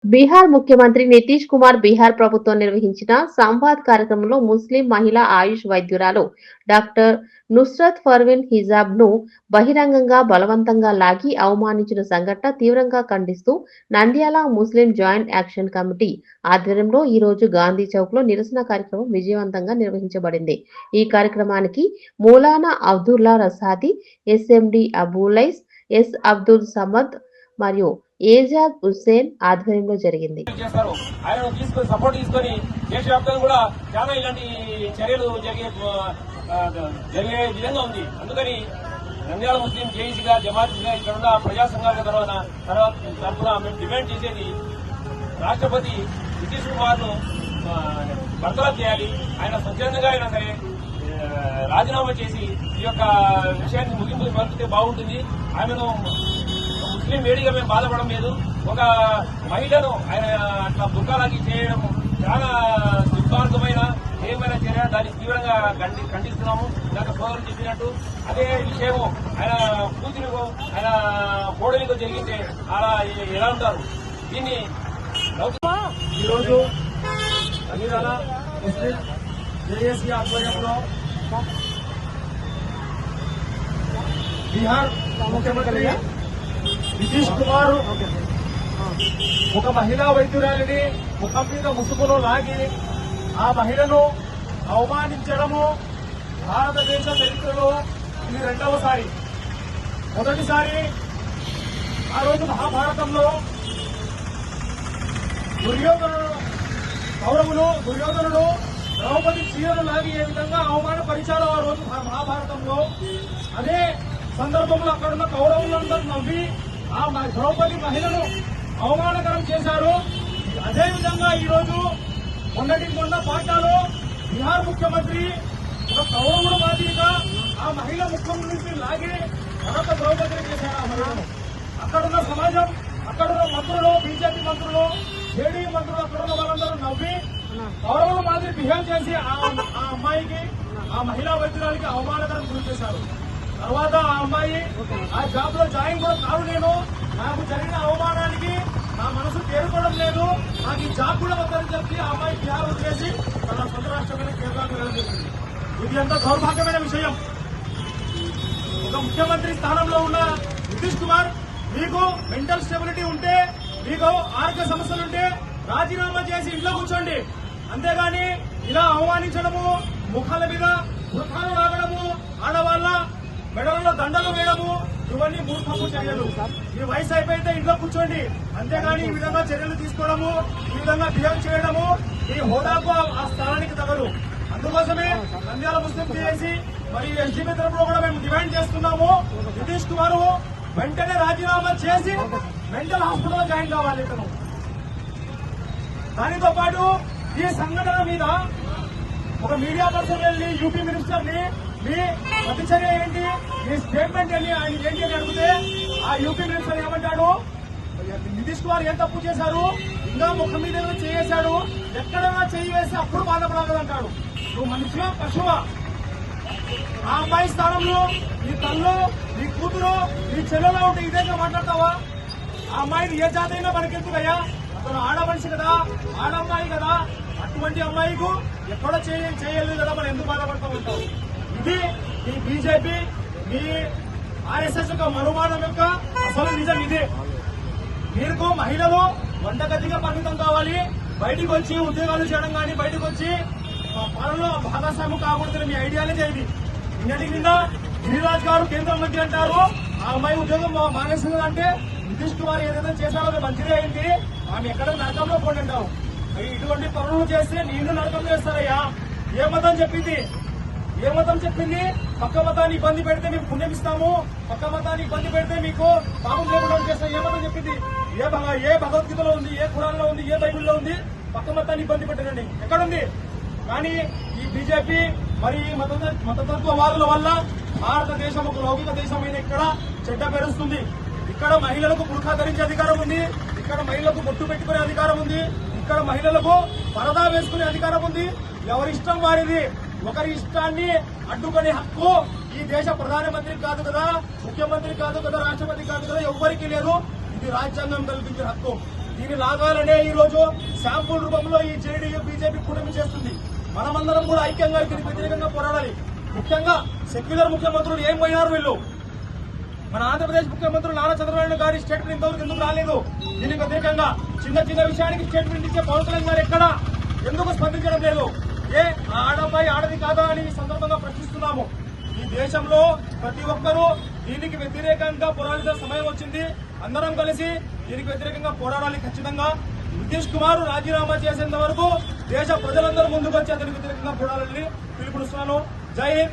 బీహార్ ముఖ్యమంత్రి నితీష్ కుమార్ బీహార్ ప్రభుత్వం నిర్వహించిన సంవాద్ కార్యక్రమంలో ముస్లిం మహిళా ఆయుష్ వైద్యురాలు డాక్టర్ నుస్రత్ పర్వీన్ హిజాబ్ ను బహిరంగంగా బలవంతంగా లాగి అవమానించిన సంఘటన తీవ్రంగా ఖండిస్తూ నంద్యాల ముస్లిం జాయింట్ యాక్షన్ కమిటీ ఆధ్వర్యంలో ఈ రోజు గాంధీ చౌక్ లో నిరసన కార్యక్రమం విజయవంతంగా నిర్వహించబడింది. ఈ కార్యక్రమానికి మౌలానా అబ్దుల్లా రసాది, ఎస్ఎండి అబూలైస్, ఎస్ అబ్దుల్ సమద్ మరియు ఏజాద్ హుస్సేన్ ఆధ్వర్యంలో జరిగింది. సపోర్ట్ తీసుకొని దేశవ్యాప్తంగా కూడా చాలా ఇలాంటి చర్యలు జరిగే విధంగా ఉంది. అందుకని నంద్యాల ముస్లిం జేఏసీగా జమాత్గా ఇక్కడ ఉన్న ప్రజా సంఘాల తరఫున మేము డిమాండ్ చేసేది రాష్ట్రపతి నితీష్ కుమార్ ను బర్తరఫ్ చేయాలి. ఆయన స్వచ్ఛందంగా అయినా సరే రాజీనామా చేసి ఈ యొక్క విషయాన్ని ముగింపు పరిస్థితి బాగుంటుంది. ఆమెను ముస్లిం వేడిగా మేము బాధపడడం లేదు. ఒక మహిళను ఆయన అట్లా బుక్కాలకి చేయడం చాలా దుర్మార్గమైన ఏమైనా చర్య, దాన్ని తీవ్రంగా ఖండిస్తున్నాము. ఇందాక సోదరులు చెప్పినట్టు అదే విషయము ఆయన కూతురికో ఆయన కోడలికో జరిగితే అలా ఎలా ఉంటారు? దీన్ని ఈరోజు నంద్యాల ముస్లిం జేఏసీ ఆధ్వర్యంలో బీహార్ ముఖ్యమంత్రి నితీష్ కుమార్ ఒక మహిళా వైద్యురాలిని ముఖం మీద ముసుగులో లాగి ఆ మహిళను అవమానించడము భారతదేశ చరిత్రలో ఇది రెండవసారి. మొదటిసారి ఆ రోజు మహాభారతంలో దుర్యోధనుడు ద్రౌపది చీరను లాగి ఏ విధంగా అవమానపరిచాడో ఆ రోజు మహాభారతంలో, అదే సందర్భంలో అక్కడున్న కౌరవులందరూ నవ్వి ఆ ద్రౌపది మహిళను అవమానకరం చేశారు. అదేవిధంగా ఈరోజు మొన్న పాట్నాలో బీహార్ ముఖ్యమంత్రి ఒక కౌరవుడు మాదిరిగా ఆ మహిళ ముఖం నుంచి లాగి మరొక ద్రౌపదిని చేశారు ఆ మహిళను. అక్కడున్న సమాజం, అక్కడున్న మంత్రులు, బీజేపీ మంత్రులు, జేడీ మంత్రులు, అక్కడున్న వాళ్ళందరూ నవ్వి కౌరవుల మాదిరి బిహేవ్ చేసి ఆ అమ్మాయికి, ఆ మహిళా వైద్యురాలికి అవమానకరం గురి చేశారు. తర్వాత ఆ అమ్మాయి ఆ జాబ్ లో జాయిన్ కూడా కాదు. నాకు జరిగిన అవమానానికి నా మనసు తేరుకోవడం లేదు, నాకు ఈ జాబ్ కూడా వద్దని చెప్పి ఆ అమ్మాయి బీహార్ వదిలేసి తన సొంత రాష్ట్రమైన కేరళకు వెళ్ళడం. ఇది ఎంత దౌర్భాగ్యమైన విషయం. ఒక ముఖ్యమంత్రి స్థానంలో ఉన్న నితీష్ కుమార్, మీకు మెంటల్ స్టెబిలిటీ ఉంటే, మీకు ఆరోగ్య సమస్యలుంటే రాజీనామా చేసి ఇంట్లో కూర్చోండి. అంతేగాని ఇలా అవమానించడము, ముఖాల మీద వృథాలు లాగడము, ఆడవాళ్ల మెడలలో దండలు వేయడము, ఇవన్నీ మూర్ఖపు చర్యలు. ఈ వయసు అయిపోయితే ఇంట్లో కూర్చోండి. అంతేగాని ఈ విధంగా చర్యలు తీసుకోవడము, ఈ విధంగా బిహేవ్ చేయడము ఈ హోదాకు ఆ స్థానానికి తగదు. అందుకోసమే నంద్యాల ముస్లిం జేఏసీ మరియు ఎస్డీపీ తరఫున కూడా మేము డిమాండ్ చేస్తున్నాము. నితీష్ కుమార్ వెంటనే రాజీనామా చేసి మెంటల్ హాస్పిటల్లో జాయిన్ కావాలి. ఇతను దానితో పాటు ఈ సంఘటన మీద ఒక మీడియా పర్సన్ వెళ్లి యూపీ మినిస్టర్ ని మీ ప్రతిచర్య ఏంటి, మీ స్టేట్మెంట్ ఏంటి, ఆయన ఏంటి అని అడిగితే ఆ యూపీ మినిస్టర్ ఏమంటాడు, నితీష్ కుమార్ ఏం తప్పు చేశారు, ఇంకా ముఖం మీద చేశాడు, ఎక్కడైనా చేయి వేసి అప్పుడు బాధపడగలంటాడు. నువ్వు మనిషిగా పశువా? ఆ అమ్మాయి స్థానంలో నీ తల్లు, నీ కూతురు, నీ చెల్లెలో ఉంటే ఇదేగా మాట్లాడతావా? ఆ అమ్మాయిని ఏ జాతి అయినా మనకెందుకయ్యా? అతను ఆడ మనిషి కదా, ఆడమ్మాయి కదా. అటువంటి అమ్మాయికు ఎక్కడో చేయలేదు కదా, మనం ఎందుకు బాధపడతా ఉంటాం? ఇది మీ బీజేపీ, మీ ఆర్ఎస్ఎస్ యొక్క మనుమానం యొక్క అసలు నిజం ఇదే. మీకు మహిళలు వంటగదిగా పరిమితం కావాలి, బయటకు వచ్చి ఉద్యోగాలు చేయడం కానీ, బయటకు వచ్చి పాలనలో భాగస్వామ్యం కాకూడదని మీ ఐడియాలజీ ఇది. నిన్నటికి నిన్న గిరిరాజ్ గారు కేంద్ర మంత్రి అంటారు ఆ అమ్మాయి ఉద్యోగం మానేసింది అంటే నితీష్ కుమార్ ఏదైనా చేశారో మంచిదే అయింది, ఆమె ఎక్కడ నరకంలో పోండి అంటారు. ఇటువంటి పనులు చేస్తే నిన్ను నరకం చేస్తారయ్యా. ఏ మతం చెప్పింది? ఏ మతం చెప్పింది? పక్క మతాన్ని ఇబ్బంది పెడితే మీకు పుణ్యం ఇస్తాము, పక్క మతాన్ని ఇబ్బంది పెడితే మీకు పాపం లేకుండా చేస్తాం. ఏ మతం చెప్పింది? ఏ భగవద్గీతలో ఉంది, ఏ ఖురాన్లో ఉంది, ఏ బైబిల్లో ఉంది పక్క మతాన్ని ఇబ్బంది పెట్టండి? ఎక్కడుంది? కానీ ఈ బీజేపీ మరి మతతత్వవాదుల వల్ల భారతదేశం ఒక లౌకిక దేశమైన ఇక్కడ చెడ్డ పెరుస్తుంది. ఇక్కడ మహిళలకు బుర్ఖా ధరించే అధికారం ఉంది, ఇక్కడ మహిళలకు బొట్టు పెట్టుకునే అధికారం ఉంది, ఇక్కడ మహిళలకు పరదా వేసుకునే అధికారం ఉంది. ఎవరి ఇష్టం వారిది. ఒకరి ఇష్టాన్ని అడ్డుకునే హక్కు ఈ దేశ ప్రధానమంత్రి కాదు కదా, ముఖ్యమంత్రి కాదు కదా, రాష్ట్రపతి కాదు కదా, ఎవ్వరికీ లేదు. ఇది రాజ్యాంగం కల్పించిన హక్కు. దీన్ని లాగాలనే ఈ రోజు శాంపుల్ రూపంలో ఈ జేడీయూ బీజేపీ కూటమి చేస్తుంది. మనమందరం కూడా ఐక్యంగా దీనికి వ్యతిరేకంగా పోరాడాలి. ముఖ్యంగా సెక్యులర్ ముఖ్యమంత్రులు ఏం పోయినారు వీళ్ళు. మన ఆంధ్రప్రదేశ్ ముఖ్యమంత్రి నారా చంద్రబాబు నాయుడు గారి స్టేట్మెంట్ ఇంతవరకు ఎందుకు రాలేదు? దీనికి వ్యతిరేకంగా చిన్న చిన్న విషయానికి స్టేట్మెంట్ ఇచ్చే పవన్ కళ్యాణ్ గారు ఎక్కడ ఎందుకు స్పందించడం లేదు? ఆడపై ఆడది కాదా అని ఈ సందర్భంగా ప్రశ్నిస్తున్నాము. ఈ దేశంలో ప్రతి ఒక్కరూ దీనికి వ్యతిరేకంగా పోరాడాల్సిన సమయం వచ్చింది. అందరం కలిసి దీనికి వ్యతిరేకంగా పోరాడాలి. ఖచ్చితంగా నితీష్ కుమార్ రాజీనామా చేసేంత వరకు దేశ ప్రజలందరూ ముందుకు వచ్చి అతనికి వ్యతిరేకంగా పోరాడాలని పిలుపునిస్తున్నాను. జై హింద్.